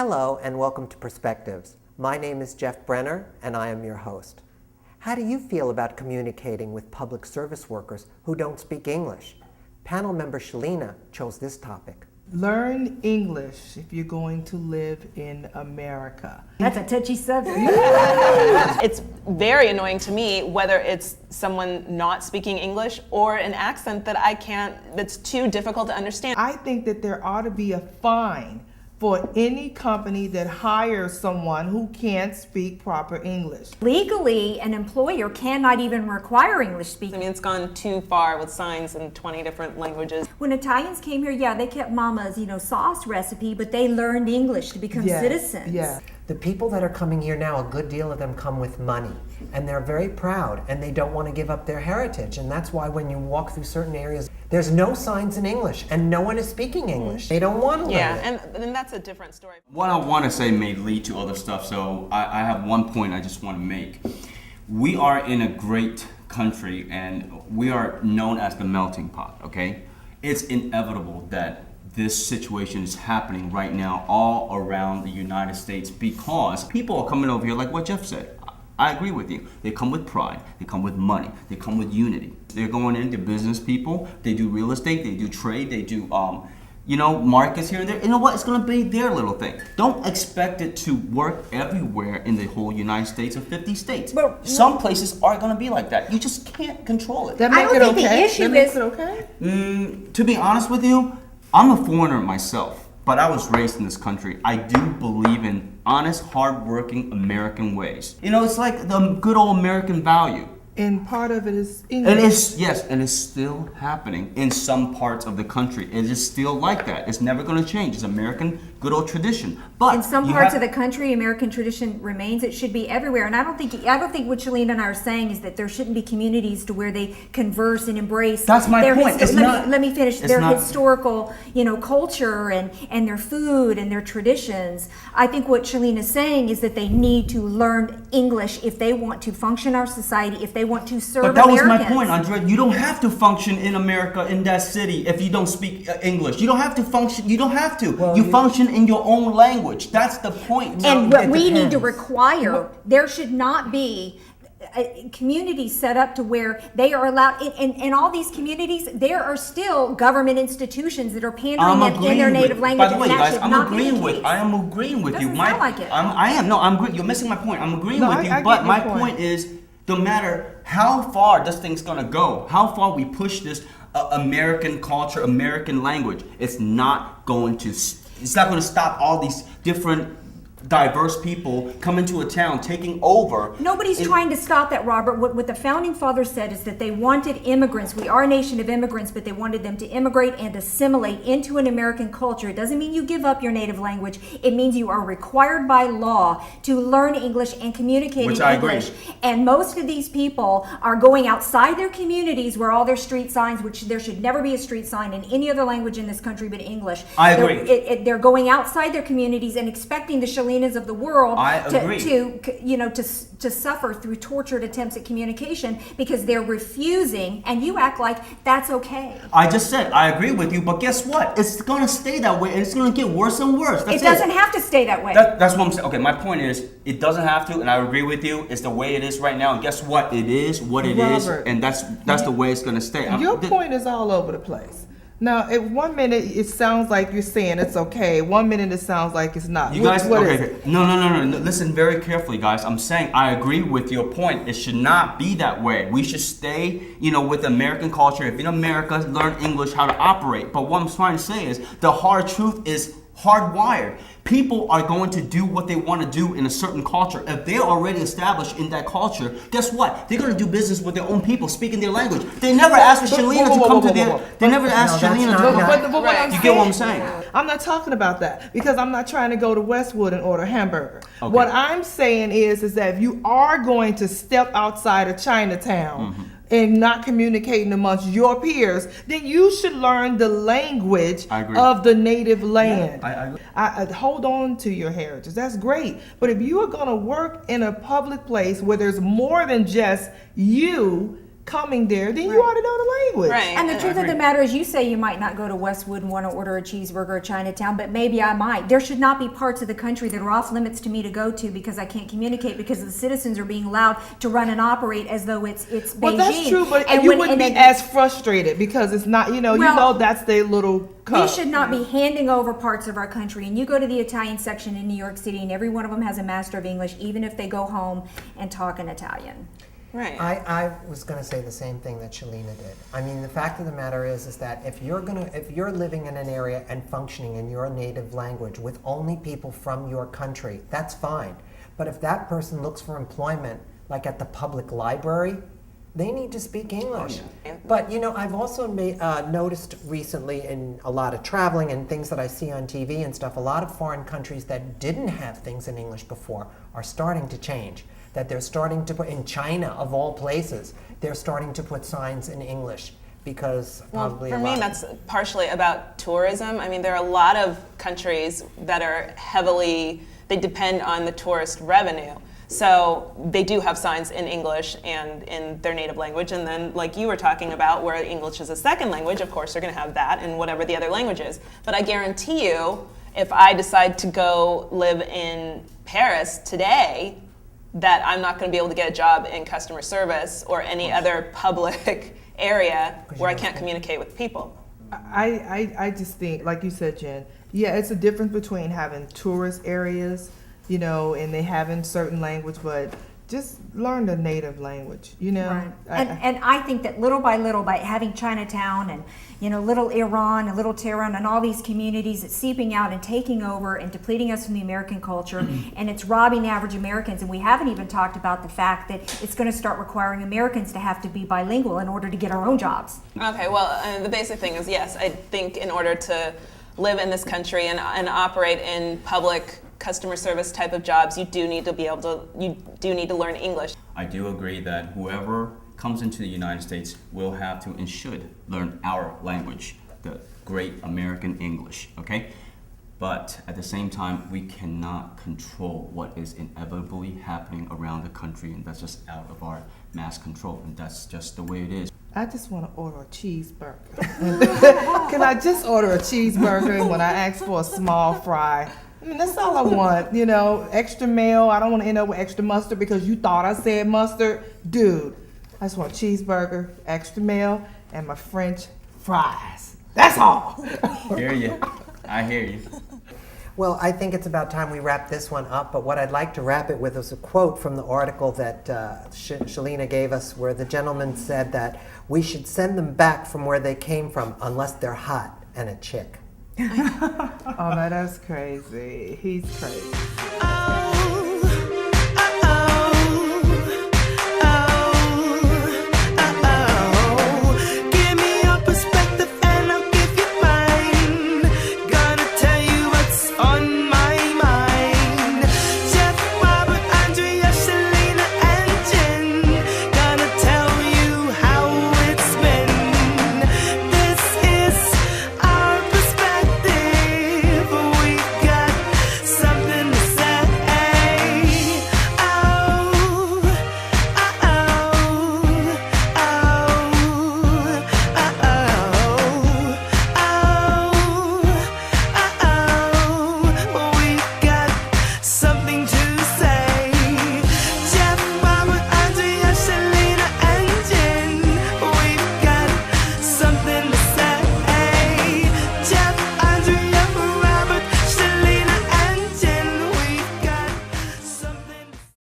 Hello and welcome to Perspectives. My name is Jeff Brenner and I am your host. How do you feel about communicating with public service workers who don't speak English? Panel member Shalina chose this topic. Learn English if you're going to live in America. That's a touchy subject. It's very annoying to me whether it's someone not speaking English or an accent that's too difficult to understand. I think that there ought to be a fine for any company that hires someone who can't speak proper English. Legally, an employer cannot even require English I speaking. mean, it's gone too far with signs in 20 different languages. When Italians came here, yeah, they kept mama's, sauce recipe, but they learned English to become citizens. Yeah. The people that are coming here now, a good deal of them come with money, and they're very proud, and they don't want to give up their heritage, and that's why when you walk through certain areas, there's no signs in English, and no one is speaking English. They don't want to learn it. And then that's a different story. What I want to say may lead to other stuff, so I have one point I just want to make. We are in a great country, and we are known as the melting pot, okay? It's inevitable that this situation is happening right now all around the United States because people are coming over here like what Jeff said. I agree with you. They come with pride, they come with money, they come with unity. They're going into business people, they do real estate, they do trade, they do markets here and there. You know what? It's going to be their little thing. Don't expect it to work everywhere in the whole United States or 50 states. Some places are going to be like that. You just can't control it. That I make don't it think the okay? issue That makes is- it okay? To be honest with you, I'm a foreigner myself, but I was raised in this country. I do believe in honest, hardworking American ways. It's like the good old American value. And part of it is English. And it's still happening in some parts of the country. It is still like that. It's never going to change. It's American good old tradition. But In some parts of the country, American tradition remains. It should be everywhere. And I don't think what Shalene and I are saying is that there shouldn't be communities to where they converse and embrace. That's my point. Let me finish. It's Their not- historical, culture and their food and their traditions. I think what Shalene is saying is that they need to learn English if they want to function in our society, if they want to serve But that was Americans. my point, Andre. You don't have to function in America, in that city, if you don't speak English. You don't have to function. You don't have to. You function in your own language. That's the point. And No, what it we need to depends. require, there should not be communities set up to where they are allowed, in all these communities, there are still government institutions that are pandering them in their native language. By the way, and that guys, should I'm not be the agreeing with. case. I am agreeing with you. Doesn't sound like it. I am. No, I'm. You're missing my point. I'm agreeing No, with I you. get But your my point. point is, no matter how far this thing's gonna go, how far we push this American culture, American language, it's not going to. It's not going to stop all these different diverse people coming to a town, taking over. Nobody's trying to stop that, Robert. What the founding fathers said is that they wanted immigrants. We are a nation of immigrants, but they wanted them to immigrate and assimilate into an American culture. It doesn't mean you give up your native language. It means you are required by law to learn English and communicate Which in I agree. English. And most of these people are going outside their communities where all their street signs, which there should never be a street sign in any other language in this country but English. I agree. They're going outside their communities and expecting the Shalinas of the world I agree. to suffer through tortured attempts at communication because they're refusing, and you act like that's okay. I just said I agree with you, but guess what? It's gonna stay that way, and it's gonna get worse and worse. That's It doesn't have to stay that way. That's what I'm saying. Okay, my point is, it doesn't have to, and I agree with you. It's the way it is right now, and guess what? It is what it is, Robert, and that's the way it's gonna stay. Your point is all over the place. Now, at 1 minute it sounds like you're saying it's okay. 1 minute it sounds like it's not. You What- guys, what is okay, it? no. Listen very carefully, guys. I'm saying I agree with your point. It should not be that way. We should stay, with American culture. If in America, learn English, how to operate. But what I'm trying to say is, the hard truth is hardwired. People are going to do what they want to do in a certain culture. If they're already established in that culture, guess what? They're going to do business with their own people, speaking their language. They never asked for Shalina to come to their. They never asked No, that's Shalina not to come. right. But what I'm You get what I'm saying? I'm not talking about that because I'm not trying to go to Westwood and order a hamburger. Okay. What I'm saying is that if you are going to step outside of Chinatown and not communicating amongst your peers, then you should learn the language I agree. of the native land. I agree. I hold on to your heritage. That's great. But if you are going to work in a public place where there's more than just you coming there, then you ought to know the language. Right. And the truth of the matter is, you say you might not go to Westwood and want to order a cheeseburger or Chinatown, but maybe I might. There should not be parts of the country that are off limits to me to go to because I can't communicate, because the citizens are being allowed to run and operate as though it's Beijing. Well, that's true, but And you when- wouldn't and be then- as frustrated because it's not, you Well, know that's their little cup. We should not be handing over parts of our country. And you go to the Italian section in New York City, and every one of them has a master of English, even if they go home and talk in Italian. Right. I was going to say the same thing that Shalina did. I mean, the fact of the matter is that if you're living in an area and functioning in your native language with only people from your country, that's fine. But if that person looks for employment, like at the public library, they need to speak English. But I've also noticed recently in a lot of traveling and things that I see on TV and stuff, a lot of foreign countries that didn't have things in English before are starting to change. That they're starting to put, in China of all places, they're starting to put signs in English because probably For a me, lot. that's partially about tourism. I mean, there are a lot of countries that are they depend on the tourist revenue. So they do have signs in English and in their native language. And then, like you were talking about, where English is a second language, of course, they're going to have that in whatever the other language is. But I guarantee you, if I decide to go live in Paris today, that I'm not going to be able to get a job in customer service or any other public area where I can't communicate with people. I just think, like you said, Jen, yeah, it's a difference between having tourist areas, and they having certain language, but just learn the native language, Right. And I think that little by little, by having Chinatown and little Iran and little Tehran and all these communities, it's seeping out and taking over and depleting us from the American culture, and it's robbing average Americans. And we haven't even talked about the fact that it's going to start requiring Americans to have to be bilingual in order to get our own jobs. Okay, well, the basic thing is, yes, I think in order to live in this country and operate in public customer service type of jobs, you do need to learn English. I do agree that whoever comes into the United States will have to and should learn our language, the great American English, okay? But at the same time, we cannot control what is inevitably happening around the country, and that's just out of our mass control, and that's just the way it is. I just want to order a cheeseburger. Can I just order a cheeseburger when I ask for a small fry? I mean, that's all I want, extra mayo. I don't want to end up with extra mustard because you thought I said mustard. Dude, I just want a cheeseburger, extra mayo, and my French fries. That's all. Hear you. I hear you. Well, I think it's about time we wrap this one up, but what I'd like to wrap it with is a quote from the article that Shalina gave us, where the gentleman said that we should send them back from where they came from unless they're hot and a chick. Oh, no, that's crazy. He's crazy.